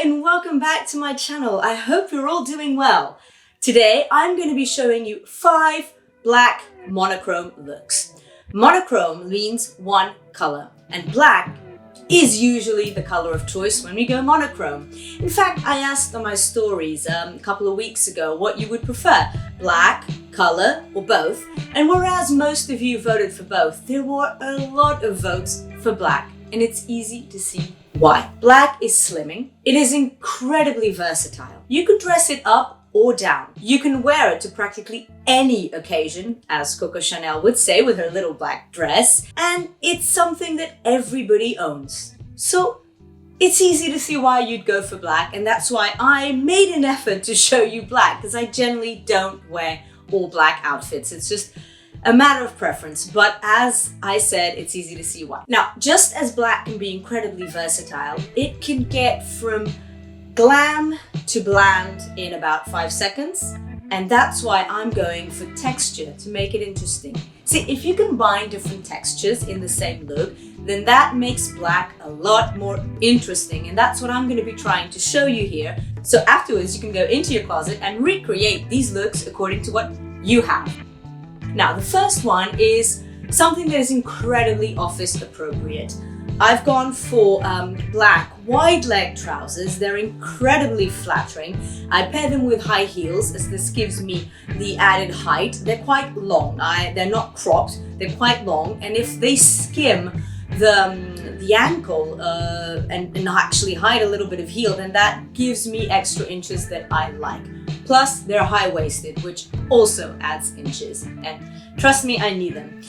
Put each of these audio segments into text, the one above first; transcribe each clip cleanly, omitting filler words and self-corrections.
and welcome back to my channel. I hope you're all doing well. Today I'm going to be showing you 5 black monochrome looks. Monochrome means one color, and black is usually the color of choice when we go monochrome. In fact, I asked on my stories a couple of weeks ago what you would prefer, black, color, or both, and whereas most of you voted for both, there were a lot of votes for black, and it's easy to see why. Black is slimming. It is incredibly versatile. You can dress it up or down. You can wear it to practically any occasion, as Coco Chanel would say with her little black dress, and it's something that everybody owns. So it's easy to see why you'd go for black, and that's why I made an effort to show you black, because I generally don't wear all black outfits. It's just a matter of preference, but as I said, it's easy to see why. Now, just as black can be incredibly versatile, it can get from glam to bland in about 5 seconds, and that's why I'm going for texture to make it interesting. See, if you combine different textures in the same look, then that makes black a lot more interesting, and that's what I'm going to be trying to show you here. So afterwards, you can go into your closet and recreate these looks according to what you have. Now, the first one is something that is incredibly office appropriate. I've gone for black wide leg trousers. They're incredibly flattering. I pair them with high heels as this gives me the added height. They're quite long. They're not cropped, they're quite long, and if they skim the ankle and actually hide a little bit of heel, then that gives me extra inches that I like. Plus, they're high-waisted, which also adds inches, and trust me, I need them.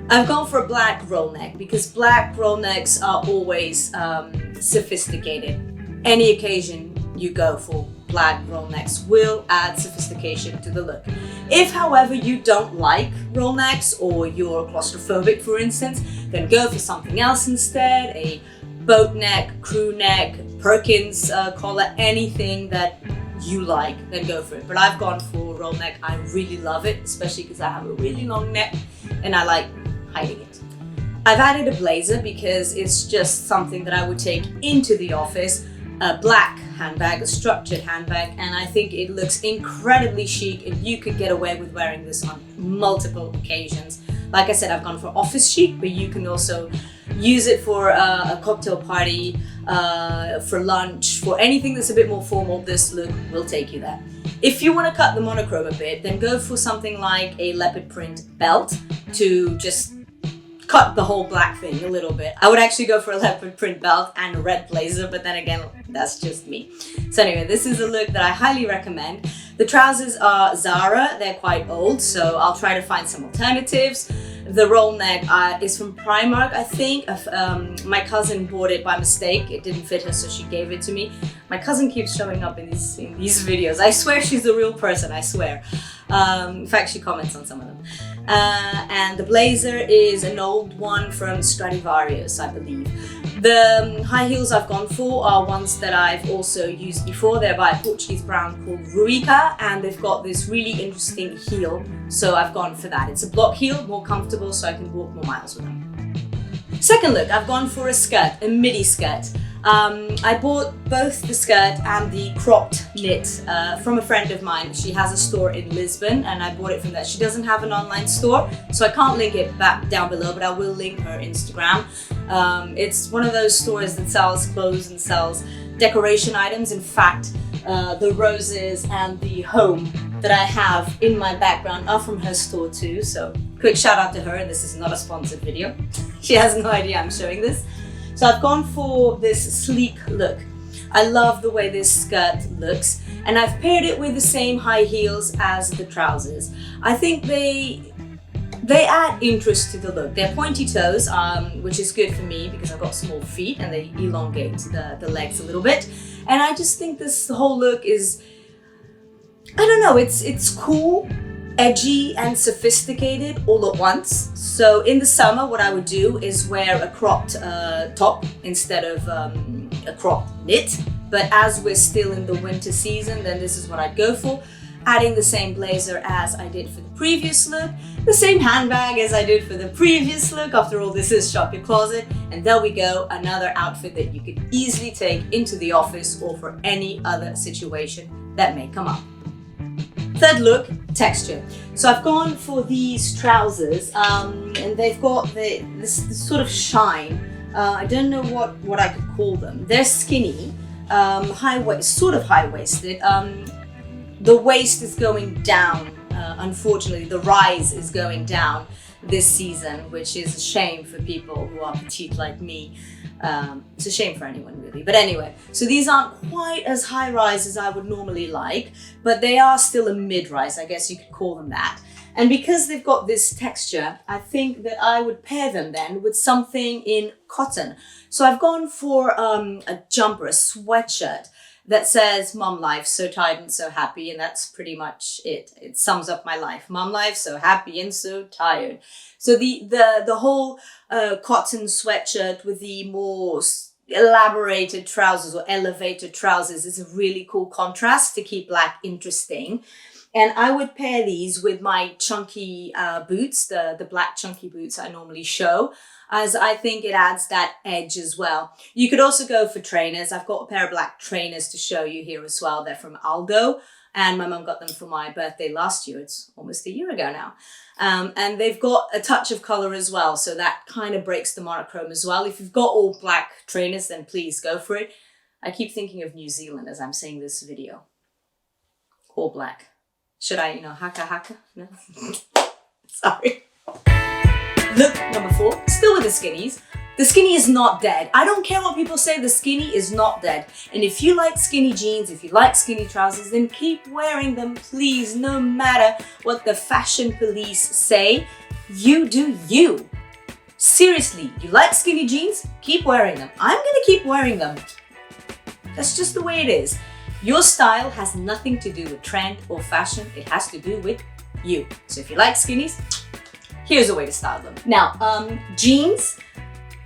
I've gone for a black roll neck because black roll necks are always sophisticated. Any occasion you go for black roll necks will add sophistication to the look. If, however, you don't like roll necks or you're claustrophobic, for instance, then go for something else instead, a boat neck, crew neck, Perkins collar, anything that you like, then go for it. But I've gone for roll neck. I really love it, especially because I have a really long neck and I like hiding it. I've added a blazer because it's just something that I would take into the office, a black handbag, a structured handbag, and I think it looks incredibly chic, and you could get away with wearing this on multiple occasions. Like I said, I've gone for office chic, but you can also use it for a cocktail party, for lunch, for anything that's a bit more formal. This look will take you there. If you want to cut the monochrome a bit, then go for something like a leopard print belt to just cut the whole black thing a little bit. I would actually go for a leopard print belt and a red blazer, but then again, that's just me. So anyway, this is a look that I highly recommend. The trousers are Zara, they're quite old, so I'll try to find some alternatives. The roll neck is from Primark, I think. My cousin bought it by mistake. It didn't fit her, so she gave it to me. My cousin keeps showing up in these videos. I swear she's a real person, I swear. In fact, she comments on some of them. And the blazer is an old one from Stradivarius, I believe. The high heels I've gone for are ones that I've also used before. They're by a Portuguese brand called Ruica, and they've got this really interesting heel, so I've gone for that. It's a block heel, more comfortable, so I can walk more miles with them. Second look, I've gone for a skirt, a midi skirt. I bought both the skirt and the cropped knit from a friend of mine. She has a store in Lisbon, and I bought it from there. She doesn't have an online store, so I can't link it back down below, but I will link her Instagram. It's one of those stores that sells clothes and sells decoration items. In fact, the roses and the home that I have in my background are from her store too, so quick shout out to her. This is not a sponsored video. She has no idea I'm showing this. So I've gone for this sleek look. I love the way this skirt looks, and I've paired it with the same high heels as the trousers. I think they add interest to the look. They're pointy toes, which is good for me because I've got small feet and they elongate the legs a little bit. And I just think this whole look is, I don't know, it's cool, edgy and sophisticated all at once. So in the summer, what I would do is wear a cropped top instead of a cropped knit. But as we're still in the winter season, then this is what I'd go for. adding the same blazer as I did for the previous look, the same handbag as I did for the previous look. After all, this is Shop Your Closet. And there we go, another outfit that you could easily take into the office or for any other situation that may come up. Third look, texture. So I've gone for these trousers and they've got this sort of shine. I don't know what I could call them. They're skinny, sort of high-waisted. The waist is going down. Unfortunately, the rise is going down this season, which is a shame for people who are petite like me. It's a shame for anyone really. But anyway, so these aren't quite as high rise as I would normally like, but they are still a mid-rise, I guess you could call them that. And because they've got this texture, I think that I would pair them then with something in cotton. So I've gone for a jumper, a sweatshirt that says Mom Life, so tired and so happy, and that's pretty much it. It sums up my life. Mom Life, so happy and so tired. So the whole cotton sweatshirt with the more elaborated trousers or elevated trousers is a really cool contrast to keep black interesting. And I would pair these with my chunky boots, the black chunky boots I normally show, as I think it adds that edge as well. You could also go for trainers. I've got a pair of black trainers to show you here as well. They're from Aldo, and my mum got them for my birthday last year. It's almost a year ago now. And they've got a touch of color as well, so that kind of breaks the monochrome as well. If you've got all black trainers, then please go for it. I keep thinking of New Zealand as I'm saying this video. All black. Should I, haka? No? Sorry. Look number 4, still with the skinnies. The skinny is not dead. I don't care what people say, the skinny is not dead. And if you like skinny jeans, if you like skinny trousers, then keep wearing them, please, no matter what the fashion police say. You do you. Seriously, you like skinny jeans? Keep wearing them. I'm gonna keep wearing them. That's just the way it is. Your style has nothing to do with trend or fashion. It has to do with you. So if you like skinnies, here's a way to style them. Now, jeans,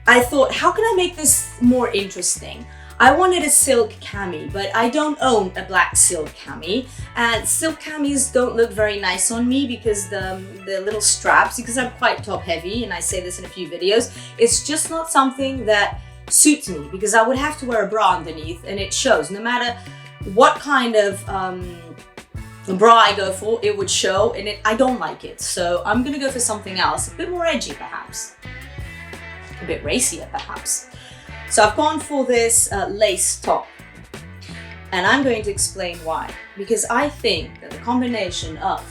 I thought, how can I make this more interesting? I wanted a silk cami, but I don't own a black silk cami. And silk camis don't look very nice on me because the little straps, because I'm quite top heavy, and I say this in a few videos, it's just not something that suits me because I would have to wear a bra underneath and it shows. No matter what kind of bra I go for, it would show, and I don't like it. So I'm gonna go for something else, a bit more edgy perhaps, a bit racier perhaps. So I've gone for this lace top, and I'm going to explain why. Because I think that the combination of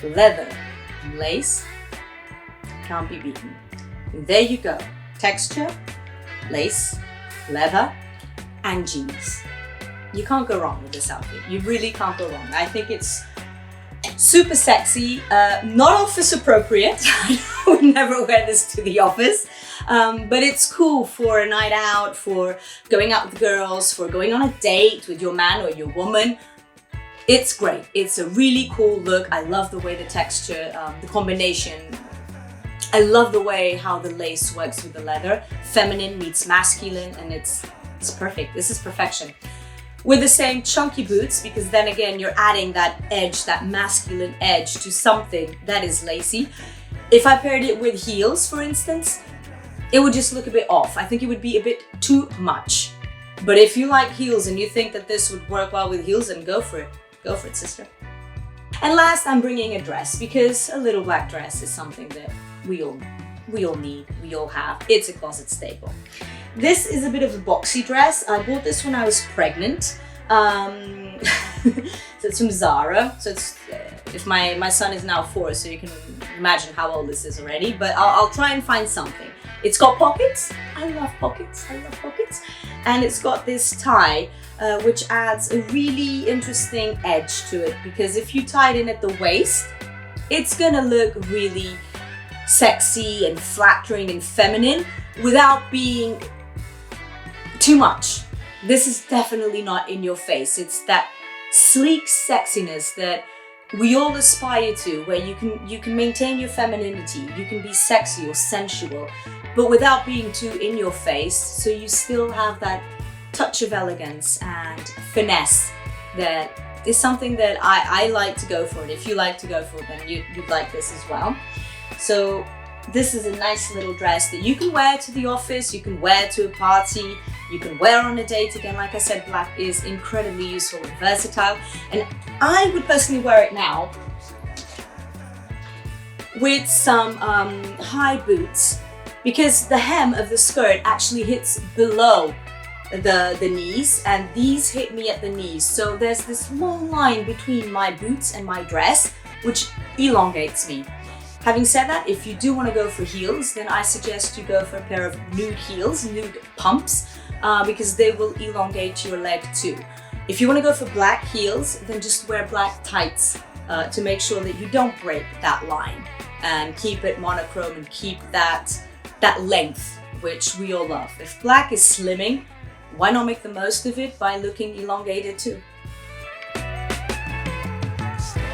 leather and lace can't be beaten. And there you go, texture, lace, leather, and jeans. You can't go wrong with this outfit. You really can't go wrong. I think it's super sexy, not office appropriate. I would never wear this to the office, but it's cool for a night out, for going out with girls, for going on a date with your man or your woman. It's great. It's a really cool look. I love the way the texture, the combination. I love the way how the lace works with the leather. Feminine meets masculine, and it's perfect. This is perfection. With the same chunky boots, because then again, you're adding that edge, that masculine edge to something that is lacy. If I paired it with heels, for instance, it would just look a bit off. I think it would be a bit too much. But if you like heels and you think that this would work well with heels, then go for it. Go for it, sister. And last, I'm bringing a dress, because a little black dress is something that we all need, we all have. It's a closet staple. This is a bit of a boxy dress. I bought this when I was pregnant. So it's from Zara. So it's, if my son is now 4, so you can imagine how old this is already, but I'll try and find something. It's got pockets. I love pockets. I love pockets. And it's got this tie, which adds a really interesting edge to it, because if you tie it in at the waist, it's gonna look really sexy and flattering and feminine without being too much. This is definitely not in your face. It's that sleek sexiness that we all aspire to, where you can maintain your femininity, you can be sexy or sensual, but without being too in your face, so you still have that touch of elegance and finesse that is something that I like to go for, and if you like to go for it, then you'd like this as well. So this is a nice little dress that you can wear to the office, you can wear to a party, you can wear on a date. Again, like I said, black is incredibly useful and versatile, and I would personally wear it now with some high boots, because the hem of the skirt actually hits below the knees, and these hit me at the knees. So there's this long line between my boots and my dress, which elongates me. Having said that, if you do want to go for heels, then I suggest you go for a pair of nude heels, nude pumps, because they will elongate your leg too. If you want to go for black heels, then just wear black tights to make sure that you don't break that line, and keep it monochrome and keep that length, which we all love. If black is slimming, why not make the most of it by looking elongated too?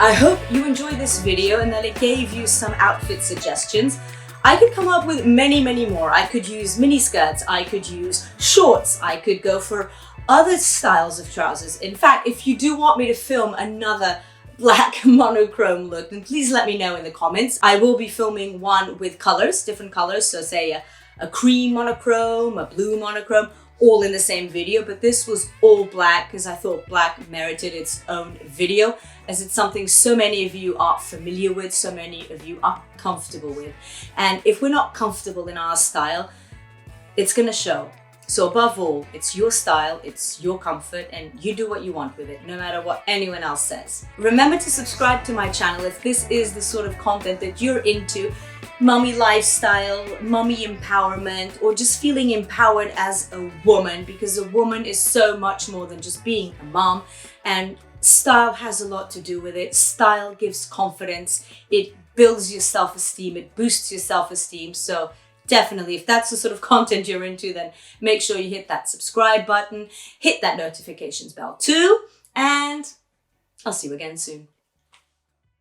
I hope you enjoyed this video and that it gave you some outfit suggestions. I could come up with many, many more. I could use mini skirts, I could use shorts, I could go for other styles of trousers. In fact, if you do want me to film another black monochrome look, then please let me know in the comments. I will be filming one with colors, different colors, so say a cream monochrome, a blue monochrome, all in the same video, but this was all black because I thought black merited its own video, as it's something so many of you are familiar with, so many of you are comfortable with. And if we're not comfortable in our style, it's gonna show. So above all, it's your style, it's your comfort, and you do what you want with it, no matter what anyone else says. Remember to subscribe to my channel if this is the sort of content that you're into. Mummy lifestyle, mummy empowerment, or just feeling empowered as a woman, because a woman is so much more than just being a mom, and style has a lot to do with it. Style gives confidence, it builds your self-esteem, it boosts your self-esteem. So definitely, if that's the sort of content you're into, then make sure you hit that subscribe button, hit that notifications bell too, and I'll see you again soon.